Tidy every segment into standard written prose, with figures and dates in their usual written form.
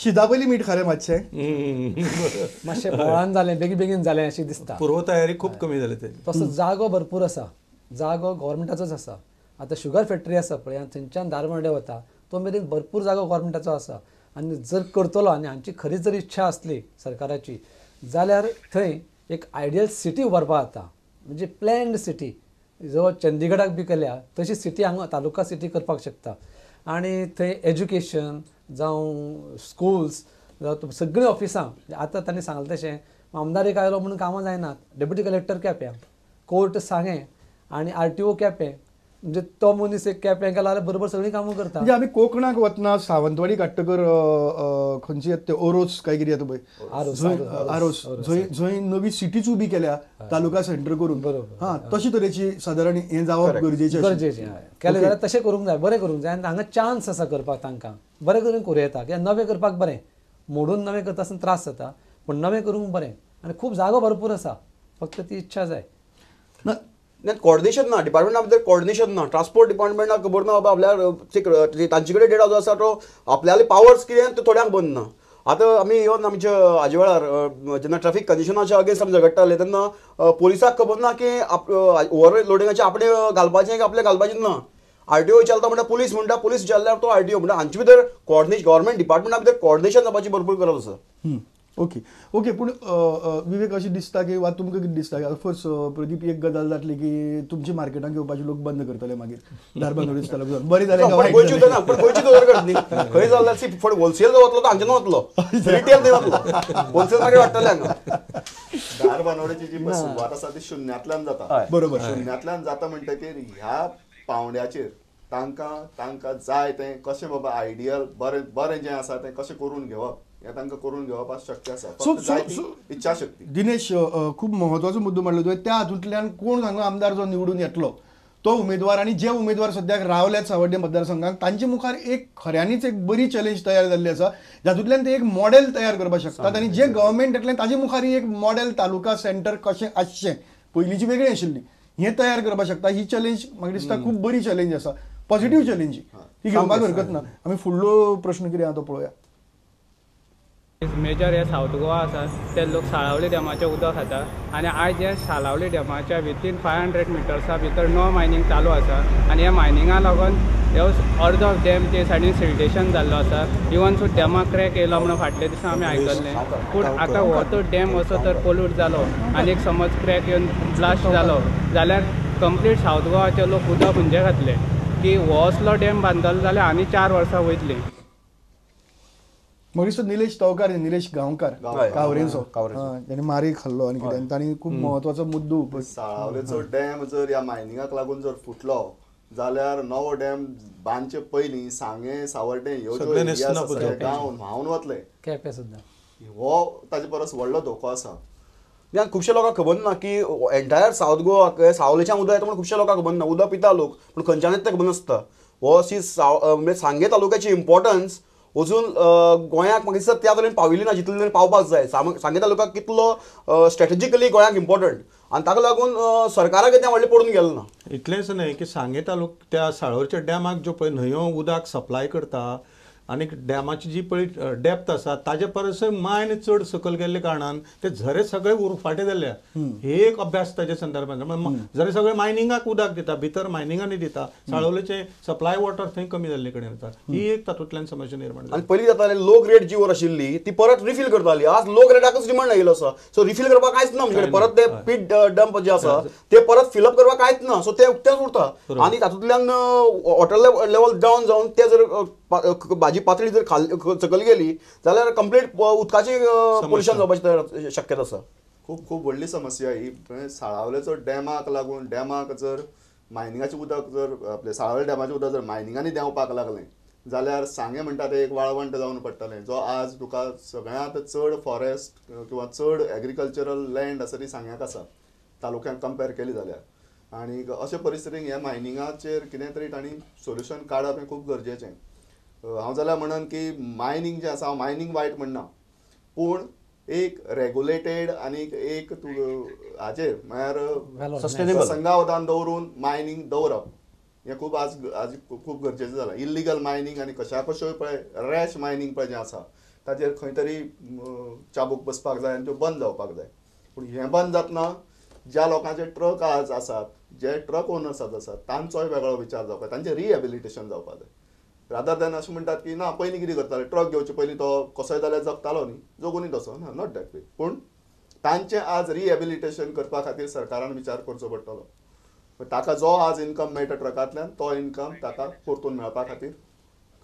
शिदा पयलीं मीठ खालें मातशें मातशें बोळान जालें बेगीन जालें अशें दिसता. पूर्व तयारी खूब कमी जाली तेजी. तसो जागो भरपूर आसा, जागो गव्हर्मेंटाचोच आसा. आतां शुगर फॅक्टरी आसा पळय आनी थंयच्यान दारबांदे वता तो मेरेन भरपूर जागो गव्हर्मेंटाचो आसा. आनी जर करतलो आनी हांची खरीच जर इच्छा आसली सरकाराची जाल्यार थंय एक आयडियल सिटी उबारपाक जाता. म्हणजे प्लॅन्ड सिटी जो चंदीगडाक बी केल्या तशी सिटी हांगा तालुका सिटी करपाक शकता. आनी थंय एज्युकेशन जावं स्कुल्स जावं सगळीं ऑफिसां आतां तांणी सांगलें तशें आमदार आयलो म्हणून कामां जायनात. डेप्युटी कलेक्टर केप्यां, कोर्ट सांगें आनी RTO केपें. म्हणजे तो मनीस एक केपें केला जाल्यार बरोबर सगळीं कामां करता. म्हणजे आमी कोकणाक वतना सावंतवाडी काडटकर खंयची येता ते ओरोस काय कितें येता पळय आरोस जंय नवी सिटीच उबी केल्या तालुका सेंटर करून. हां तशे तरेची सादारण हें जावप गरजेचें केलें जाल्यार तशें करूंक जाय, बरें करूंक जाय. आनी हांगा चान्स आसा करपाक तांकां बरें करून करूं येता. कित्याक नवें करपाक बरें, मोडून नवें करता आसतना त्रास जाता, पूण नवें करूंक बरें. आनी खूब जागो भरपूर आसा, फक्त ती इच्छा जाय. कॉर्डिनेशन ना, डिपार्टमेंटा भितर कॉर्डिनेशन ना. ट्रान्सपोर्ट डिपार्टमेंटाक खबर ना बाबा आपल्या तांचे कडेन डेटा जो आसा तो आपल्याले पावर्स कितें ते थोड्यांक बंद ना. आतां आमी येवन आमच्या हाजे वेळार जेन्ना ट्रॅफिक कंडिशनाच्या अगेन्स्ट आमी झगडटाले तेन्ना पोलिसाक खबर ना की ओव्हरलोडिंगाचे आपणे घालपाचें की आपलें घालपाचें ना. RTO विचारता म्हणटा पुलीस म्हणटा, पुलीस विचारल्यार तो RTO म्हणटा. हांचे भितर कॉर्डिनेशन गव्हर्मेंट डिपार्टमेंटा भितर कॉर्डिनेशन जावपाची भरपूर गरज आसा. ओके पूण विवेक अशें दिसता की वा तुमकां कितें दिसता की ऑफकोर्स प्रदीप एक गजाल जातली की तुमची मार्केटांत घेवपाचे लोक बंद करतले मागीर दारबांदोडी दिसता बरें जालें गोंयची दवरकत न्ही. खंय जाल्यार होलसेल जो वतलो तो हांचे वतलो, रिटेल थंय वतलो, होलसेल मार्केट वाडटलें हांगा. दारबांदोडेची जी सुरवात आसा ती शुन्यांतल्यान जाता. बरोबर. शुन्यांतल्यान जाता म्हणटकीर ह्या पावंड्याचेर तांकां जाय तें कशें बाबा आयडियल बरें जें आसा तें कशें करून घेवप हें तांकां करून घेवप शक्य आसा. इच्छा शक्ती. दिनेश खूब म्हत्वाचो मुद्दो मांडलो तुवें. त्या हातूंतल्यान कोण हांगा आमदार जो निवडून येतलो तो उमेदवार आनी जे उमेदवार सद्याक रावल्यात सावड्डे मतदारसंघात तांचे मुखार एक खऱ्यांनीच एक बरी चॅलेंज तयार जाल्ली आसा जातूंतल्यान ते एक मॉडेल तयार करपाक शकतात. आनी जे गव्हर्मेंट येतलें ताचे मुखार एक मॉडेल तालुका सेंटर कशें आसचें पयलींची वेगळी आशिल्ली हें तयार करपाक शकता. ही चॅलेंज म्हाका दिसता खूब बरी चॅलेंज आसा, पॉझिटिव्ह चॅलेंज ती घेवपाक हरकत ना. आमी फुडलो प्रश्न कितें आहा तो पळोवया. मेजर हे साऊथ गोवा आसा ते लोक साळावली डॅमाचें उदक खाता आनी आयज हे साळावली डॅमाच्या विथीन 500 मिटर्सा भितर नो मायनींग चालू आसा. आनी ह्या मायनिंगा लागून ह्यो अर्द ऑफ डॅम ते सायडीन सिल्टेशन जाल्लो आसा. इवन सो डॅमाक क्रॅक येयलो म्हणून फाटल्या दिसा आमी आयकल्लें. पूण आतां हो तो डॅम असो तर पोल्यूट जालो आनी एक समज क्रॅक येवन ब्लास्ट जालो जाल्यार कंप्लीट साऊथ गोवाचे लोक उदक म्हणजे घातले की हो असलो डॅम बांदलो जाल्यार आनी 4 वर्सां वयतली. म्हाका दिसता निलेश तवकार निलेश गांवकार कावरेचो ताणें मारी खाल्लो आनी कितें तांणी खूब म्हत्वाचो मुद्दो साळावलेचो डॅम जर ह्या मायनिंगाक लागून जर फुटलो जाल्यार नवो डॅम बांदचे पयलीं सांगे सावर्डे ह्यो ज्यो गांव व्हांवन वतले केपें सुद्दां हो ताजे परस व्हडलो धोको आसा. खुबशे लोकांक खबर ना की एंटायर सावथ गोवा सावलेच्यान उदक येता म्हणून खुबशे लोकांक खबर ना. उदक पिता लोक पूण खंयच्यानच तें खबर नासता. हो अशी म्हणजे सांगे तालुक्याची इम्पॉर्टन्स अजून गोंयाक म्हाका दिसता त्या तरेन पाविल्ली ना जितले तरेन पावपाक जाय. सांगे तालुका कितलो स्ट्रॅटेजिकली गोंयाक इम्पॉर्टंट आनी ताका लागून सरकाराक तें व्हडलें पडून गेलें ना. इतलेंच न्हय की सांगे त्या साळोरच्या डॅमाक ज्यो पळय न्हंयो उदक सप्लाय करता आनी डॅमाची जी पळय डेप्थ आसा ताजे परसय मायन चड सकयल गेल्ले कारणान ते झरे सगळे उरफाटे जाल्ले. हे एक अभ्यास ताच्या संदर्भांत झरे सगळे मायनिंगाक उदक दिता भितर मायनिंगांनी दिता. साळोवलेचे सप्लाय वॉटर थंय कमी जाल्ले कडेन जाता. ही एक तातूंतल्यान समस्या निर्माण जाता. आनी पयलीं जातालें लो ग्रेड जी वर आशिल्ली ती परत रिफील करताली. आज लो ग्रेडाकच डिमांड आयिल्लो आसा. सो रिफील करपाक कांयच ना म्हणजे परत ते पीट डंप जे आसा ते परत फिलअप करपाक कांयच ना. सो ते उक्तेच उरता आनी तातूंतल्यान वॉटर लेवल डावन जावन ते जर भाजी पातळी जर सकयल गेली जाल्यार कंप्लीट उदकाची पोल्युशन जावपाची शक्यता आसा. खूब व्हडली समस्या ही. साळावलेचो डॅमाक लागून डॅमाक जर मायनिंगाचें उदक जर आपले साळावले डॅमाचें उदक जर मायनिंगांनी देंवपाक लागलें जाल्यार सांगे म्हणटा तें एक वाळवंट जावन पडटलें जो आज तुका सगळ्यांत चड फॉरेस्ट किंवा चड एग्रीकल्चरल लँड आसा ती सांग्याक आसा तालुक्यांक कंपेर केली जाल्यार. आनी अशे परिस्थितीन ह्या मायनिंगाचेर कितें तरी तांणी सोल्युशन काडप हें खूब गरजेचें. हांव जाल्यार म्हणन की मायनिंग जें आसा हांव मायनिंग वायट म्हणना पूण एक रेगुलेटेड आनी एक हाचेर म्हळ्यार संगावदान दवरून मायनिंग दवरप हें खूब आज खूब गरजेचें जालां. इल्लिगल मायनिंग आनी कश्यो पळय रॅश मायनिंग पळय जें आसा ताजेर खंय तरी चाबूक बसपाक जाय आनी त्यो बंद जावपाक जाय. पूण हें बंद जातना ज्या लोकांचे ट्रक आज आसात, जे ट्रक ओनर्स आसात, तांचोय वेगळो विचार जावपाक जाय, तांचें रिहेबिलिटेशन जावपाक जाय. रादर दॅन अशें म्हणटात की ना पयलीं कितें करताले, ट्रक घेवचे पयलीं तो कसोय जाल्यार जगतालो न्ही, जगुनी तसो ना, नॉट दॅट वे. पूण तांचें आज रिहेबिलिटेशन करपा खातीर सरकारान विचार करचो पडटलो. ताका जो आज इन्कम मेळटा ट्रकांतल्यान तो इन्कम ताका परतून मेळपा खातीर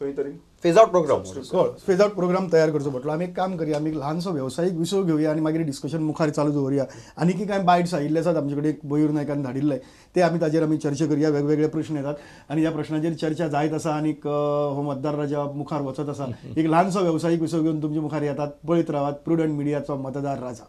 खंय तरी phase out programme phase out programme तयार करचो पडटलो. आमी एक काम करया, आमी एक ल्हानसो वेवसायीक विशय घेवया आनी मागीर डिस्कशन मुखार चालू दवरया. आनीक कांय बायट्स आयिल्ले आसात आमचे कडेन, मयूर नायकान धाडिल्ले ते ताजेर आमी चर्चा करया. वेगवेगळे प्रश्न येतात आनी ह्या प्रश्नाचेर चर्चा जायत आसा आनीक हो मतदार राजा मुखार वचत आसा. एक ल्हानसो वेवसायीक विशय घेवन तुमचे मुखार येतात. पळयत रावात प्रुडंट मिडियाचो मतदार राजा.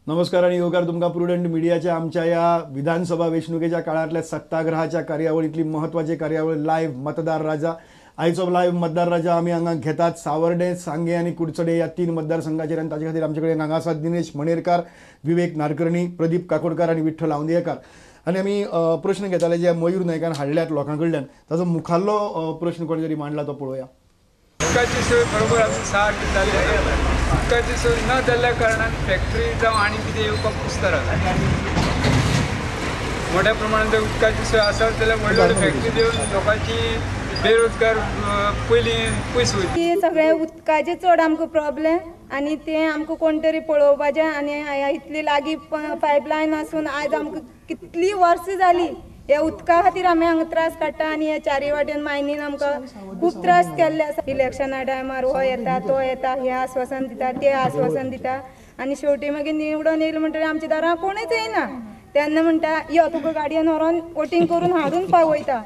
नमस्कार आणि योगार तुमकां प्रुडंट मिडियाच्या आमच्या या विधानसभा वेंचणुकेच्या काळांतल्या सत्ताग्रहाच्या कार्यावळींतली महत्वाची कार्यावळ लायव्ह मतदार राजा. आयचो लायव्ह मतदार राजा आमी हांगा घेतात सावर्डे, सांगे आनी कुडचडे ह्या 3 मतदारसंघाचेर. आनी ताचे खातीर आमचे कडेन हांगा आसात दिनेश मणेरकार, विवेक नारकर्णी, प्रदीप काकोडकार आनी विठ्ठल आंवदेकर. आनी आमी प्रश्न घेताले जे मयूर नायकान हाडल्यात लोकां कडल्यान. ताचो मुखाल्लो प्रश्न कोण तरी मांडला तो पळोवया. उदकाची सोय बरोबर आमी सारकी जाल्ली आसा. उदकाची सोय न जाल्ल्या कारणान फॅक्टरी जावं आनी कितें येवपाक कुस्तार आसा. मोठ्या प्रमाणात जर उदकाची सोय आसत जाल्यार व्हडल्यो व्हडल्यो फॅक्टरी देऊन लोकांची बेरोजगार पयस वयता. ती सगळे उदकाचे चड आमकां प्रॉब्लेम आनी ते आमकां कोण तरी पळोवपाचें. आनी इतली लागीं पायपलायन आसून आयज आमकां कितली वर्सां जालीं हे उदका खातीर आमी हांगा त्रास काडटा. आनी हे चारी वाटेन मायनीन आमकां खूब त्रास केल्ले आसा. इलेक्शना टायमार हो येता तो येता, हे आश्वासन दिता ते आश्वासन दिता आनी शेवटी मागीर निवडून येयले म्हणटकीर आमच्या दारां कोणूच येयना. तेन्ना म्हणटा यो तुका गाडयेन व्हरोन वोटींग करून हाडून पावयता.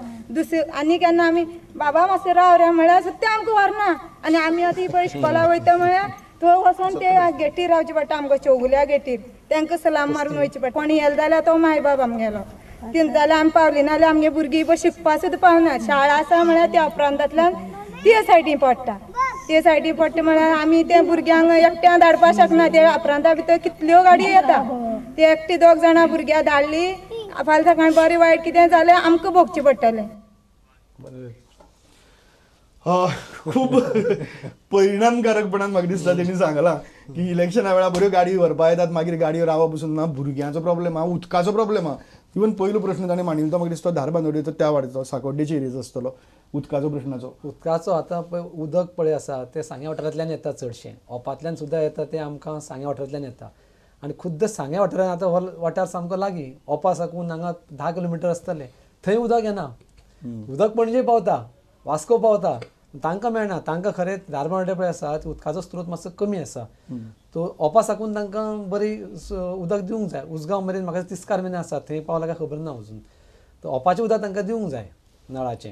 आनी केन्ना आमी बाबा मातशें राव रे म्हळ्यार सद्या आमकां व्हरना. आनी आमी आतां पळय इस्कॉला वयता म्हळ्यार थंय वचोन ते गेटीर रावचे पडटा आमकां, चौगुल्या गेटीर. तांकां सलाम मारून वयचे पडटा. कोणी येले जाल्यार तो माय बाब आमगेलो. तीन जाल्यार आमी पावली नाल्यार आमगे भुरगीं पळय शिकपा सुद्दां पावना. शाळा आसा म्हळ्यार त्या उपरांतांतल्यान ते सायडीन पडटा. ते सायडीन पडटा म्हळ्यार आमी त्या भुरग्यांक एकट्या धाडपाक शकना. ते अपरांता भितर कितल्यो गाडयो येता. ते एकटी 2 जाणां भुरग्यां धाडली, फाल्यां सकाळीं बरें वायट कितें जालें आमकां भोगचें पडटलें. खूब परिणामकारकपणान म्हाका दिसता तेणी सांगलां की इलेक्शना वेळार बऱ्यो गाडयो व्हरपा येतात, मागीर गाडयो रावप पसून ना, भुरग्यांचो प्रॉब्लेम आहा, उदकाचो प्रॉब्लेम आहा. इवन पयलो प्रश्न ताणें मांडिल्लो तो म्हाका दिसता धारबांदोडेचो त्या वाटेचो साकोड्डेच्या एरियेचो आसतलो उदकाचो प्रश्नाचो. उदकाचो आतां पळय उदक पळय आसा तें सांगे वाठारांतल्यान येता चडशें. ओपांतल्यान सुद्दां येता तें आमकां सांगे वाठारांतल्यान येता. आनी खुद्द सांगे वाठारांत आतां हो वाठार सामको लागीं. ओपा साकून हांगा 10 किलोमिटर आसतलें. थंय उदक येना. उदक पणजे पावता, वास्को पावता, तांकां मेळना. तांकां खरें धारबांदोडे पळय आसा उदकाचो स्त्रोत मातसो कमी आसा. तो ओपा साकून तांकां बरी उदक दिवंक जाय. उसगांव मेरेन म्हाका तिस्कार मेरेन आसा, थंय पावला काय खबर ना अजून. तर ओपाचें उदक तांकां दिवंक जाय नळाचें.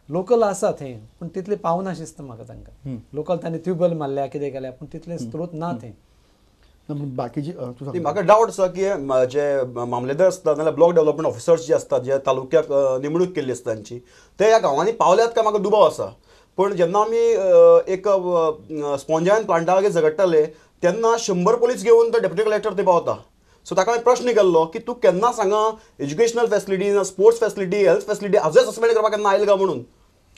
लोकल आसा थंय पूण तितलें पावना दिसता म्हाका तांकां. लोकल तांणी ट्यूबवेल मारल्या कितें केल्या पूण तितलें स्त्रोत ना थंय. बाकीची म्हाका डावट आसा की जे मामलेदार आसतात नाल्यार ब्लॉक डेव्हलपमेंट ऑफिसर्स जे आसतात जे तालुक्याक नेमणूक केल्ली आसता तांची, ते ह्या गांवांनी पावल्यात काय म्हाका दुबाव आसा. पण जेन्ना आमी एक स्पॉन्जायन प्लांटा वगैरे झगडटाले तेन्ना 100 पोलीस घेवन तो डेप्युटी कलेक्टर थंय पावता. सो ताका हांवें प्रश्न केल्लो की तूं केन्ना सांगा educational facility, sports facility, health facility हाजोय सस्पेंड करपाक केन्ना आयले काय म्हणून.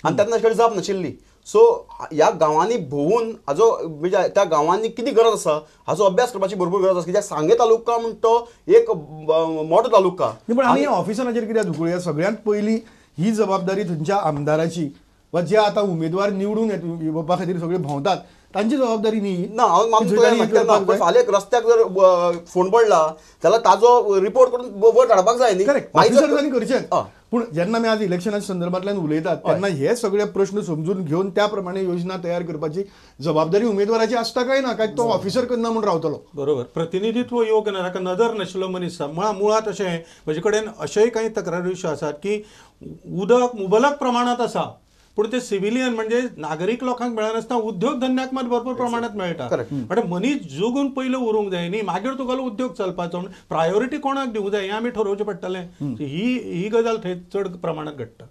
आनी तेन्ना अशी जाप नाशिल्ली. सो ह्या गांवांनी भोंवून हाजो म्हणजे त्या गांवांनी कितें गरज आसा हाजो अभ्यास करपाची भरपूर गरज आसा. कित्याक सांगे तालुका म्हणटा तो एक मोठो तालुका. पण आमी ऑफिसराचेर कित्याक धुकळुया. सगळ्यांत पयली ही जबाबदारी थंयच्या आमदाराची वा जे आतां उमेदवार निवडून येवपा खातीर सगळे भोंवतात तांची जबाबदारी न्ही ना. हांव मानता फाल्यां रस्त्याक जर फोन पडला जाल्यार ताजो रिपोर्ट करून वयर धाडपाक जाय न्ही. ऑफिसरांनी करचें. पूण जेन्ना आमी आज इलेक्शनाच्या संदर्भांतल्यान उलयतात तेन्ना हे सगळे प्रश्न समजून घेवन त्या प्रमाणे योजना तयार करपाची जबाबदारी उमेदवाराची आसता काय ना, काय तो ऑफिसर करना म्हूण रावतलो. बरोबर. प्रतिनिधित्व योग्य ना, ताका नदर नाशिल्लो मनीस. मुळात अशें म्हजे कडेन अशेय काही तक्रारी विशय आसात की उदक मुबलक प्रमाणात आसा पूण ते सिव्हिलियन म्हणजे नागरीक लोकांक मेळनासतना उद्योग धंद्याक मात भरपूर प्रमाणात मेळटा. म्हणजे मनीस जगून पयलो उरूंक जाय न्ही, मागीर तुगेलो उद्योग चलपाचो. प्रायोरिटी कोणाक दिवंक जाय हें आमी ठरोवचें पडटलें. ही गजाल थंय चड प्रमाणात घडटा.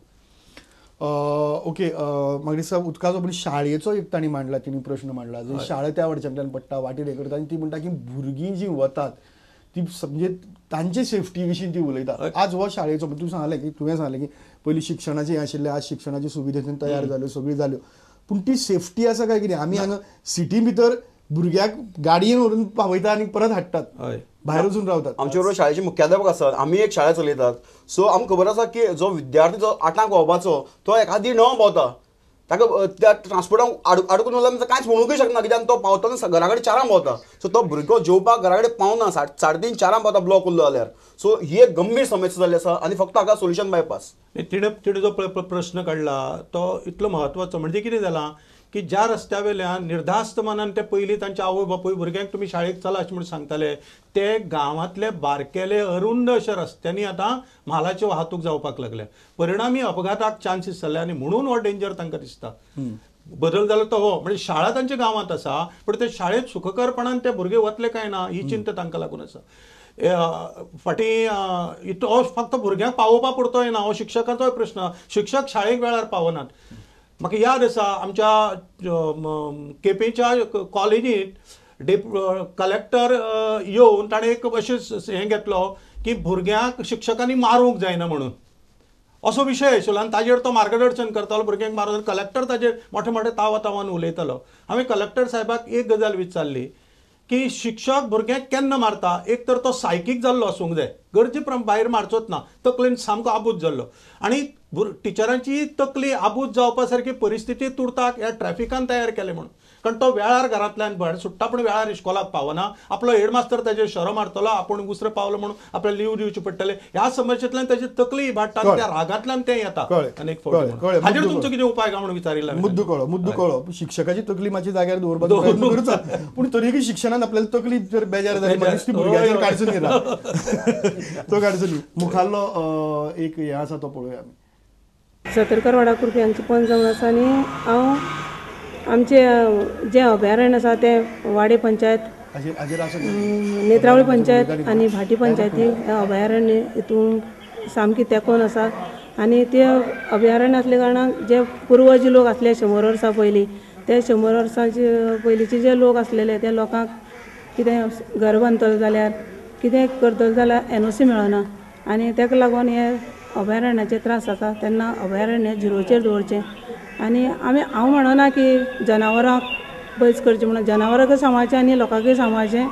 ओके. म्हाका दिसता उदकाचो पण शाळेचो एक ताणी मांडला, तिणी प्रश्न मांडला. शाळा त्या वटच्यान पडटा वाटेर हे करता आनी ती म्हणटा की भुरगीं जीं वतात ती म्हणजे तांचे सेफ्टी विशीं ती उलयता. आज हो शाळेचो तूं सांगलें की तुवें सांगलें की पयलीं शिक्षणाचें हें आशिल्लें, आज शिक्षणाची सुविधा तयार जाल्यो सगळ्यो जाल्यो, पूण ती सेफ्टी आसा काय कितें? आमी हांगा सिटी भितर भुरग्याक गाडयेन व्हरून पावयता आनी परत हाडटात, भायर वचून रावतात. आमचे बरोबर शाळेचे मुख्याध्यापक आसात, आमी एक शाळा चलयतात. सो आमकां खबर आसा की जो विद्यार्थी जो 8क पावपाचो तो एखादी 9 पावता, ताका त्या ट्रान्सपोर्टाक आडकून उरल्यार कांयच म्हणूंकय शकना, कित्याक तो पावतना घरा कडेन 4 पावता. सो तो भुरगो जेवपाक घरा कडेन पावना, 3:30 4 पावता ब्लॉक उरलो जाल्यार. सो ही एक गंभीर समस्या जाल्ली आसा आनी फक्त हाका सोल्युशन बायपास. तिणे जो प्रश्न काडला तो इतलो म्हत्वाचो. म्हणजे कितें जालां की ज्या रस्त्या वयल्यान निर्धास्त मनान ते पयलीं तांचे आवय बापूय भुरग्यांक तुमी शाळेक चला अशें म्हणून सांगताले, ते गांवांतले बारकेले अरुंद अशा रस्त्यांनी आतां म्हालाची वाहतूक जावपाक लागल्या. परिणामी अपघाताक चान्सीस जाले आनी म्हणून हो डेंजर तांकां दिसता. बदल जालो तो हो, म्हणजे शाळा तांच्या गांवांत आसा, पण ते शाळेत सुखकरपणान ते भुरगे वतले काय ना ही चिंता तांकां लागून आसा. फाटीं तो फक्त भुरग्यांक पावोवपा पुरतोय ना, हो शिक्षकाचोय प्रश्न. शिक्षक शाळेक वेळार पावनात. म्हाका याद आसा आमच्या केपेंच्या कॉलेजींत कलेक्टर येवन ताणें एक अशें हें घेतलो की भुरग्यांक शिक्षकांनी मारूंक जायना म्हणून, असो विशय आशिल्लो आनी ताजेर तो मार्गदर्शन करतालो भुरग्यांक मारून. कलेक्टर ताजेर मोठे मोठे तावान उलयतालो. हांवें कलेक्टर साहेबाक एक गजाल विचारली की शिक्षक भुरग्यांक केन्ना मारता? एक तर तो सायकीक जाल्लो आसूंक जाय, गरजे भायर मारचोच ना, तकलेन सामको आबूज जाल्लो. आनी टिचरांची तकली आबूज जावपा सारकी परिस्थिती तुरताक ह्या ट्रॅफिकान तयार केले म्हणून. कारण तो वेळार घरांतल्यान भायर सुट्टा पूण वेळार इस्कॉलाक पावना. आपलो हेडमास्तर ताजेर शरो मारतलो, आपूण उसरो पावलो म्हणून आपल्याला लीव दिवचे पडटले. ह्या समस्येंतल्यान ताजी तकली इबाडटा, त्या रागांतल्यान तें येता. आनीक हाजेर तुमचो कितें उपाय काय म्हणून विचारिल्लो. मुद्दो कळ्ळो. शिक्षकाची तकली मातशी जाग्यार दवरपाचो प्रयत्न करता, पूण तरीकय शिक्षणान आपल्याला तकली जर बेजार जाली ती भुरग्याचेर काडचो येता, तो काडचो न्ही. मुखाल्लो एक हें आसा तो पळोवया आमी. सतरकर वाडा कुरप्यांचो पंचावन्न आसा आनी हांव आमचे जे अभयारण्य आसा ते वाडे पंचायत, नेत्रावळी पंचायत आनी भाटी पंचायती अभयारण्य हितून सामकी तेंकोन आसा. आनी ते अभयारण्य असल्या कारणान जे पुर्वजी लोक आसले 100 वर्सां पयलीं, ते 100 वर्सांचे पयलींचे जे लोक आसलेले त्या लोकांक कितें घर बांदतलो जाल्यार कितें करतलो जाल्यार NOC मेळना. आनी ताका लागून हे अभयारण्याचे त्रास जाता. तेन्ना अभयारण्य झिरोचेर दवरचें. आनी हांव म्हणना की जनावरांक बैस करचें म्हणून, जनावरांकय सांबाळचें आनी लोकांकय सांबाळचें.